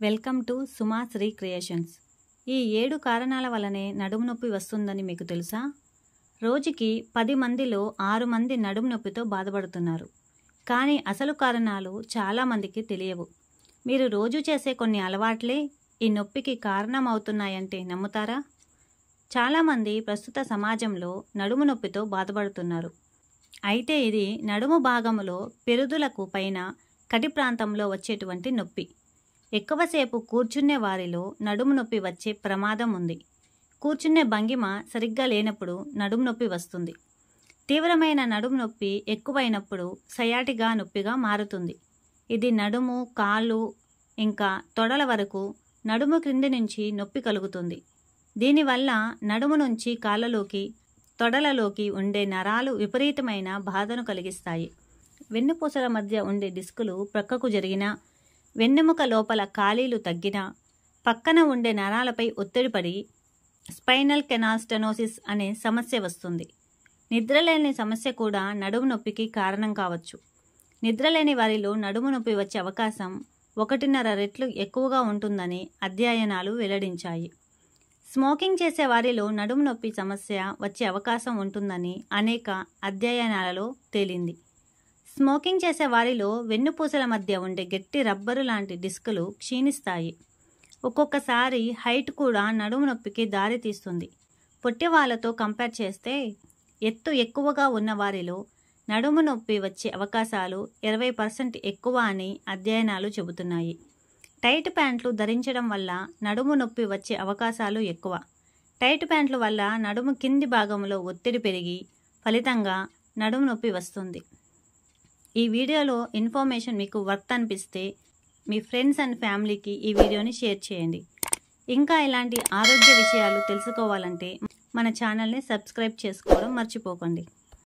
Welcome to Suma Sri creations. ఈ 7 కారణాల వల్లనే నడుము నొప్పి వస్తుందని మీకు తెలుసా? రోజుకి 10 మందిలో 6 మంది నడుము నొప్పితో బాధపడుతున్నారు. కానీ అసలు కారణాలు చాలామందికి తెలియవు. మీరు రోజు చేసే కొన్ని అలవాట్లే ఈ నొప్పికి కారణం అవుతున్నాయంటే నమ్ముతారా? చాలామంది ప్రస్తుత సమాజంలో నడుము నొప్పితో బాధపడుతున్నారు. అయితే ఇది నడుము భాగంలో పెరుదులకు పైన కటి ప్రాంతంలో వచ్చేటువంటి నొప్పి. ఎక్కువసేపు కూర్చునే వారిలో నడుము నొప్పి వచ్చే ప్రమాదం ఉంది. కూర్చునే భంగిమ సరిగ్గా లేనప్పుడు నడుము నొప్పి వస్తుంది. తీవ్రమైన నడుము నొప్పి ఎక్కువైనప్పుడు సయాటిగా నొప్పిగా మారుతుంది. ఇది నడుము, కాళ్ళు ఇంకా తొడల వరకు నడుము క్రింది నుంచి నొప్పి కలుగుతుంది. దీనివల్ల నడుము నుంచి కాళ్ళలోకి, తొడలలోకి ఉండే నరాలు విపరీతమైన బాధను కలిగిస్తాయి. వెన్నుపూసల మధ్య ఉండే డిస్కులు ప్రక్కకు జరిగినా, వెన్నెముక లోపల ఖాళీలు తగ్గినా, పక్కన ఉండే నరాలపై ఒత్తిడి పడి స్పైనల్ కెనాల్ స్టెనోసిస్ అనే సమస్య వస్తుంది. నిద్రలేని సమస్య కూడా నడుము నొప్పికి కారణం కావచ్చు. నిద్రలేని వారిలో నడుము నొప్పి వచ్చే అవకాశం 1.5 రెట్లు ఎక్కువగా ఉంటుందని అధ్యయనాలు వెల్లడించాయి. స్మోకింగ్ చేసే వారిలో నడుము నొప్పి సమస్య వచ్చే అవకాశం ఉంటుందని అనేక అధ్యయనాలలో తేలింది. స్మోకింగ్ చేసే వారిలో వెన్నుపూసల మధ్య ఉండే గట్టి రబ్బరు లాంటి డిస్కులు క్షీణిస్తాయి. ఒక్కొక్కసారి హైట్ కూడా నడుము నొప్పికి దారి తీస్తుంది. పొట్టి వాళ్ళతో కంపేర్ చేస్తే ఎత్తు ఎక్కువగా ఉన్న వారిలో నడుము నొప్పి వచ్చే అవకాశాలు 20% ఎక్కువ అని అధ్యయనాలు చెబుతున్నాయి. టైట్ ప్యాంట్లు ధరించడం వల్ల నడుము నొప్పి వచ్చే అవకాశాలు ఎక్కువ. టైట్ ప్యాంట్ల వల్ల నడుము కింది భాగంలో ఒత్తిడి పెరిగి ఫలితంగా నడుము నొప్పి వస్తుంది. ఈ వీడియోలో ఇన్ఫర్మేషన్ మీకు వర్త్ అనిపిస్తే మీ ఫ్రెండ్స్ అండ్ ఫ్యామిలీకి ఈ వీడియోని షేర్ చేయండి. ఇంకా ఇలాంటి ఆరోగ్య విషయాలు తెలుసుకోవాలంటే మన ఛానల్ని సబ్స్క్రైబ్ చేసుకోవడం మర్చిపోకండి.